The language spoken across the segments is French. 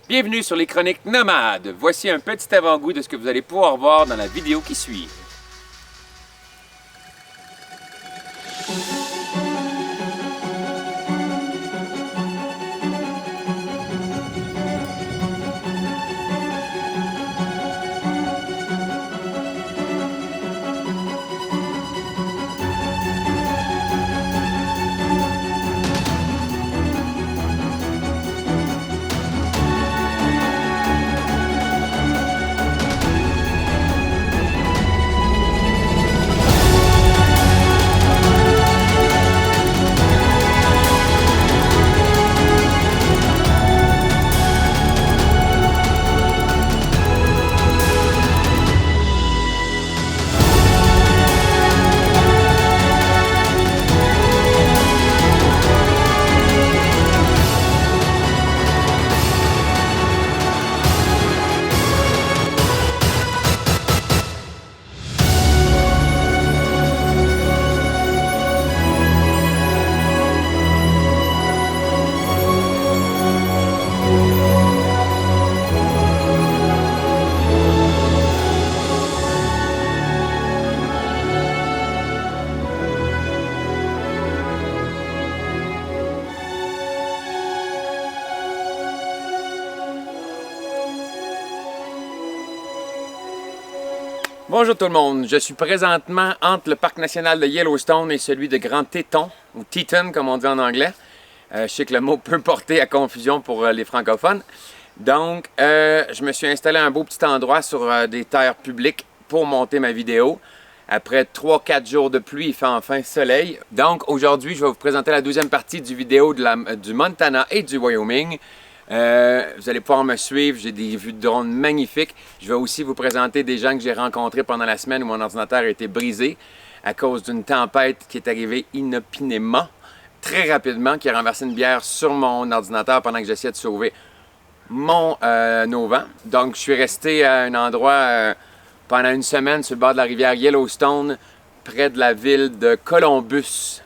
Bienvenue sur les Chroniques Nomades. Voici un petit avant-goût de ce que vous allez pouvoir voir dans la vidéo qui suit. Bonjour tout le monde, je suis présentement entre le parc national de Yellowstone et celui de Grand Teton, ou Teton comme on dit en anglais. Je sais que le mot peut porter à confusion pour les francophones. Donc, je me suis installé à un beau petit endroit sur des terres publiques pour monter ma vidéo. Après 3-4 jours de pluie, il fait enfin soleil. Donc, aujourd'hui, je vais vous présenter la deuxième partie du vidéo du Montana et du Wyoming. Vous allez pouvoir me suivre, j'ai des vues de drone magnifiques. Je vais aussi vous présenter des gens que j'ai rencontrés pendant la semaine où mon ordinateur a été brisé à cause d'une tempête qui est arrivée inopinément, très rapidement, qui a renversé une bière sur mon ordinateur pendant que j'essayais de sauver mon auvent. Donc je suis resté à un endroit pendant une semaine sur le bord de la rivière Yellowstone, près de la ville de Columbus,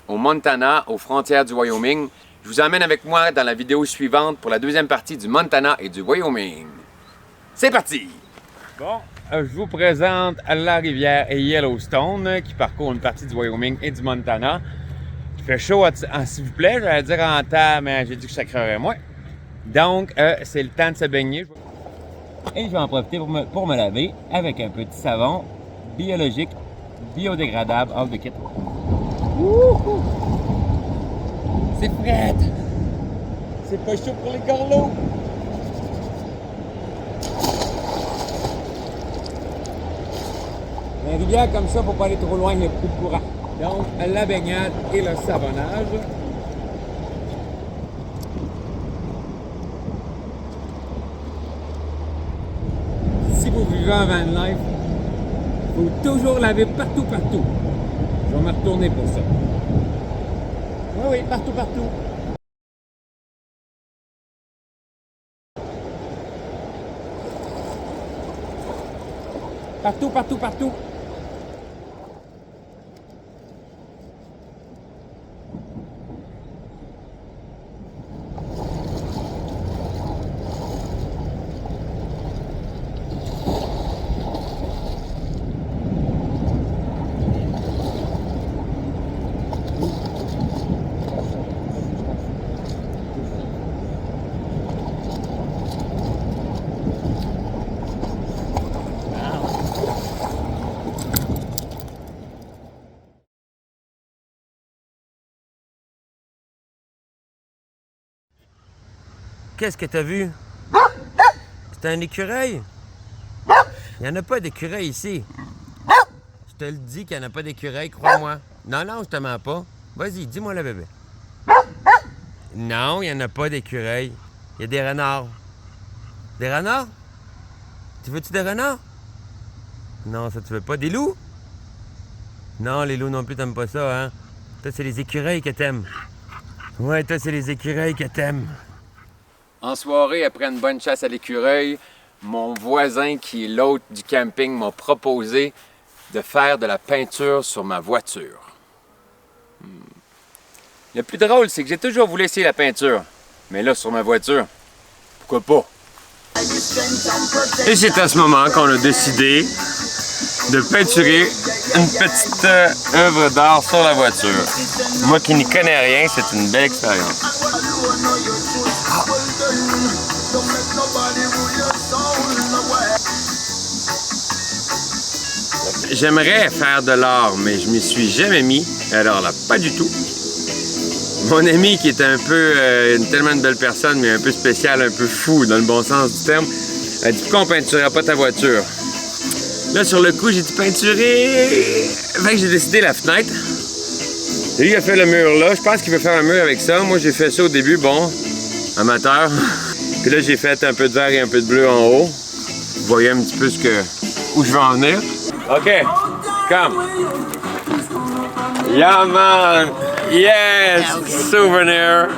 au Montana, aux frontières du Wyoming. Je vous emmène avec moi dans la vidéo suivante pour la deuxième partie du Montana et du Wyoming. C'est parti! Bon, je vous présente la rivière Yellowstone qui parcourt une partie du Wyoming et du Montana. Il fait chaud, s'il vous plaît, j'allais dire en terre, mais j'ai dit que je sacrerais moins. Donc, c'est le temps de se baigner. Et je vais en profiter pour me laver avec un petit savon biologique, biodégradable, hors de kit. Wouhou! C'est frais! C'est pas chaud pour les corlots! Une rivière comme ça, faut pas aller trop loin, il n'y a plus de courant. Donc, la baignade et le savonnage. Si vous vivez en van life, il faut toujours laver partout. Je vais me retourner pour ça. Oui, partout. Partout. Qu'est-ce que t'as vu? C'est un écureuil? Il n'y en a pas d'écureuil ici. Je te le dis qu'il n'y en a pas d'écureuil, crois-moi. Non, je te mens pas. Vas-y, dis-moi le bébé. Non, il n'y en a pas d'écureuil. Il y a des renards. Des renards? Tu veux-tu des renards? Non, ça tu veux pas. Des loups? Non, les loups non plus, t'aimes pas ça, hein? Toi, c'est les écureuils que t'aimes. Ouais, toi, c'est les écureuils que t'aimes. En soirée, après une bonne chasse à l'écureuil, mon voisin, qui est l'hôte du camping, m'a proposé de faire de la peinture sur ma voiture. Le plus drôle, c'est que j'ai toujours voulu essayer la peinture. Mais là, sur ma voiture, pourquoi pas? Et c'est à ce moment qu'on a décidé de peinturer une petite œuvre d'art sur la voiture. Moi qui n'y connais rien, c'est une belle expérience. J'aimerais faire de l'art, mais je m'y suis jamais mis. Alors là, pas du tout. Mon ami, qui est un peu, tellement une belle personne, mais un peu spécial, un peu fou, dans le bon sens du terme, a dit « Pourquoi on peinturera pas ta voiture? » Là, sur le coup, j'ai dit « Peinturer! » Fait que j'ai décidé la fenêtre. Lui, il a fait le mur là. Je pense qu'il veut faire un mur avec ça. Moi, j'ai fait ça au début, bon, amateur. Puis là, j'ai fait un peu de vert et un peu de bleu en haut. Vous voyez un petit peu où je veux en venir. OK, come. Yeah, man. Yes, souvenir.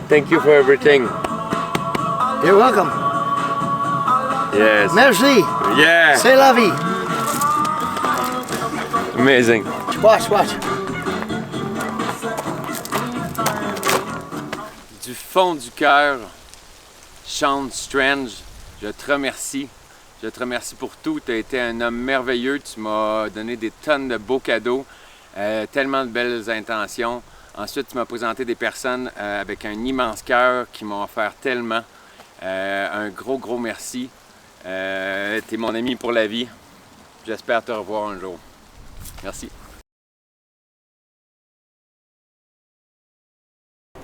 Thank you for everything. You're welcome. Yes. Merci. Yeah. C'est la vie. Amazing. Watch, watch. Du fond du cœur, Sean Strange, je te remercie. Je te remercie pour tout. Tu as été un homme merveilleux. Tu m'as donné des tonnes de beaux cadeaux, tellement de belles intentions. Ensuite, tu m'as présenté des personnes avec un immense cœur qui m'ont offert tellement. Un gros, gros merci. Tu es mon ami pour la vie. J'espère te revoir un jour. Merci.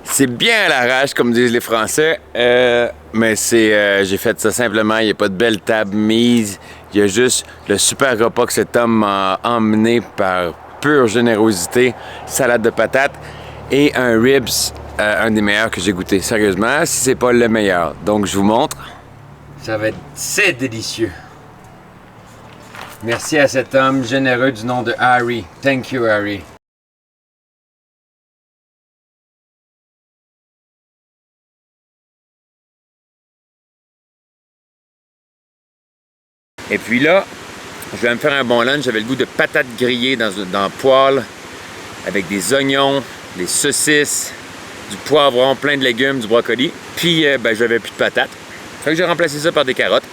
C'est bien à l'arrache, comme disent les Français, mais j'ai fait ça simplement. Il n'y a pas de belle table mise. Il y a juste le super repas que cet homme m'a emmené par pure générosité. Salade de patates et un ribs, un des meilleurs que j'ai goûté. Sérieusement, si c'est pas le meilleur. Donc, je vous montre. C'est délicieux. Merci à cet homme généreux du nom de Harry. Thank you, Harry. Et puis là, je vais me faire un bon lunch. J'avais le goût de patates grillées dans le poêle avec des oignons, des saucisses, du poivron, plein de légumes, du brocoli. Puis, j'avais plus de patates. Fait que j'ai remplacé ça par des carottes.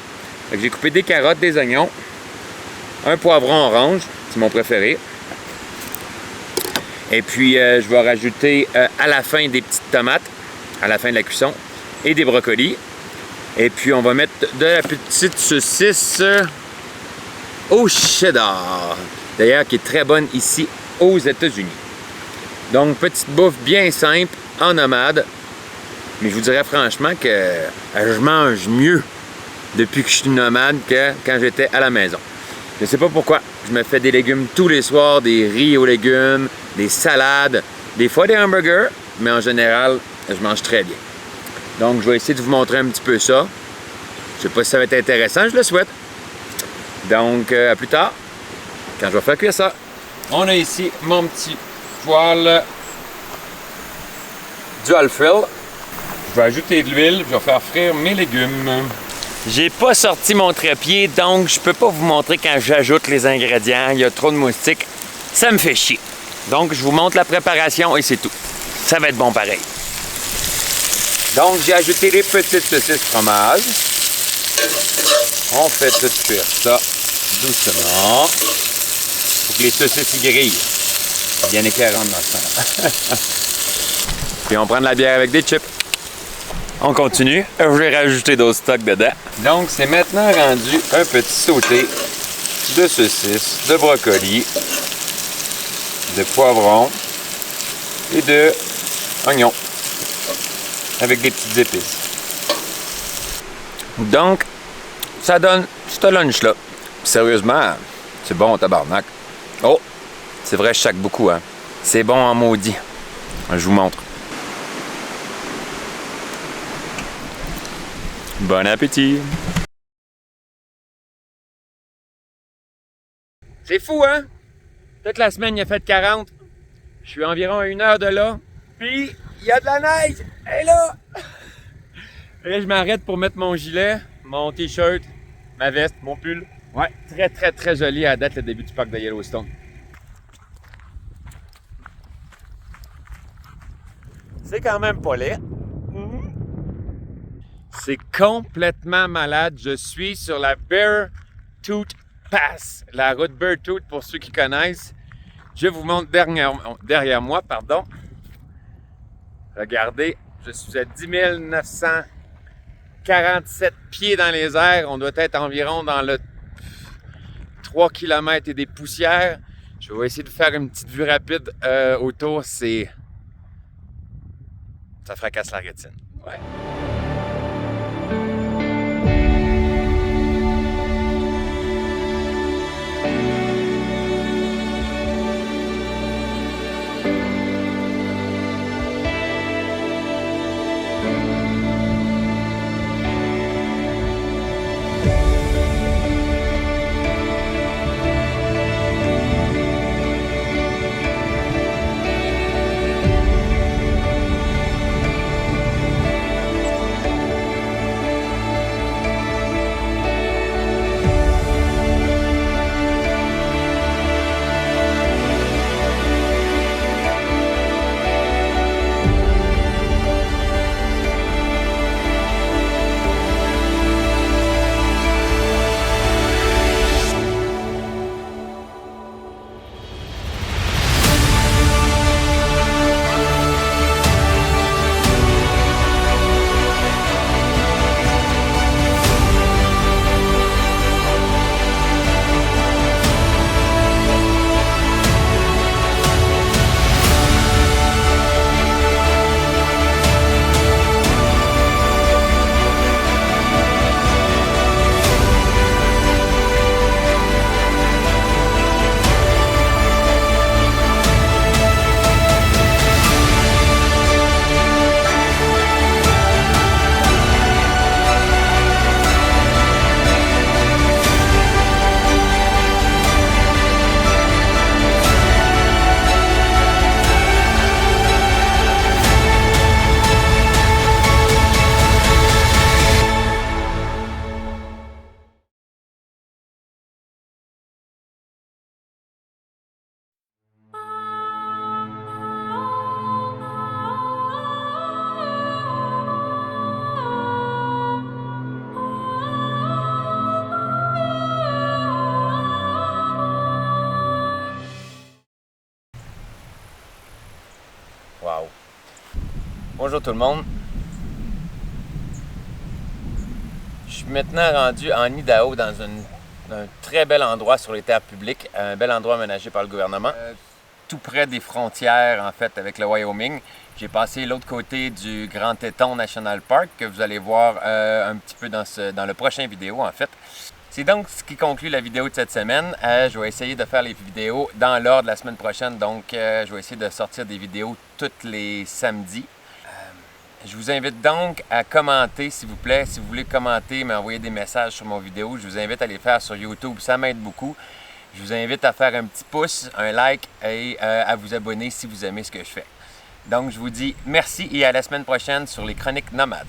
Fait que j'ai coupé des carottes, des oignons, un poivron orange, c'est mon préféré. Et puis, je vais rajouter à la fin des petites tomates, à la fin de la cuisson, et des brocolis. Et puis, on va mettre de la petite saucisse au cheddar. D'ailleurs, qui est très bonne ici aux États-Unis. Donc, petite bouffe bien simple, en nomade. Mais je vous dirais franchement que je mange mieux depuis que je suis nomade que quand j'étais à la maison. Je ne sais pas pourquoi. Je me fais des légumes tous les soirs, des riz aux légumes, des salades, des fois des hamburgers, mais en général, je mange très bien. Donc, je vais essayer de vous montrer un petit peu ça. Je ne sais pas si ça va être intéressant, je le souhaite. Donc, à plus tard, quand je vais faire cuire ça. On a ici mon petit poêle dual fill. Je vais ajouter de l'huile, je vais faire frire mes légumes. J'ai pas sorti mon trépied, donc je peux pas vous montrer quand j'ajoute les ingrédients. Il y a trop de moustiques. Ça me fait chier. Donc, je vous montre la préparation et c'est tout. Ça va être bon pareil. Donc, j'ai ajouté les petites saucisses fromage. On fait tout cuire ça doucement. Faut que les saucisses y grillent. C'est bien éclairant dans ce temps-là. Puis on prend de la bière avec des chips. On continue. Je vais rajouter d'autres stocks dedans. Donc, c'est maintenant rendu un petit sauté de saucisses, de brocoli, de poivrons et de oignons avec des petites épices. Donc, ça donne ce lunch-là. Sérieusement, c'est bon, tabarnak. Oh, c'est vrai, je sac beaucoup, hein. C'est bon en maudit. Je vous montre. Bon appétit! C'est fou, hein? Toute la semaine, il a fait 40. Je suis environ à 1 heure de là. Puis, il y a de la neige! Et là! Et là, je m'arrête pour mettre mon gilet, mon t-shirt, ma veste, mon pull. Ouais, très, très, très joli à date le début du parc de Yellowstone. C'est quand même pas laid. C'est complètement malade. Je suis sur la Beartooth Pass, la route Beartooth pour ceux qui connaissent. Je vous montre derrière moi, pardon. Regardez, je suis à 10 947 pieds dans les airs. On doit être environ dans le 3 km et des poussières. Je vais essayer de faire une petite vue rapide autour. Ça fracasse la rétine. Ouais. Wow. Bonjour tout le monde. Je suis maintenant rendu en Idaho dans un très bel endroit sur les terres publiques, un bel endroit aménagé par le gouvernement, tout près des frontières en fait avec le Wyoming. J'ai passé l'autre côté du Grand Teton National Park que vous allez voir un petit peu dans le prochain vidéo en fait. C'est donc ce qui conclut la vidéo de cette semaine. Je vais essayer de faire les vidéos dans l'ordre de la semaine prochaine. Donc, je vais essayer de sortir des vidéos tous les samedis. Je vous invite donc à commenter, s'il vous plaît. Si vous voulez commenter, m'envoyer des messages sur mon vidéo, je vous invite à les faire sur YouTube. Ça m'aide beaucoup. Je vous invite à faire un petit pouce, un like et à vous abonner si vous aimez ce que je fais. Donc, je vous dis merci et à la semaine prochaine sur les Chroniques Nomades.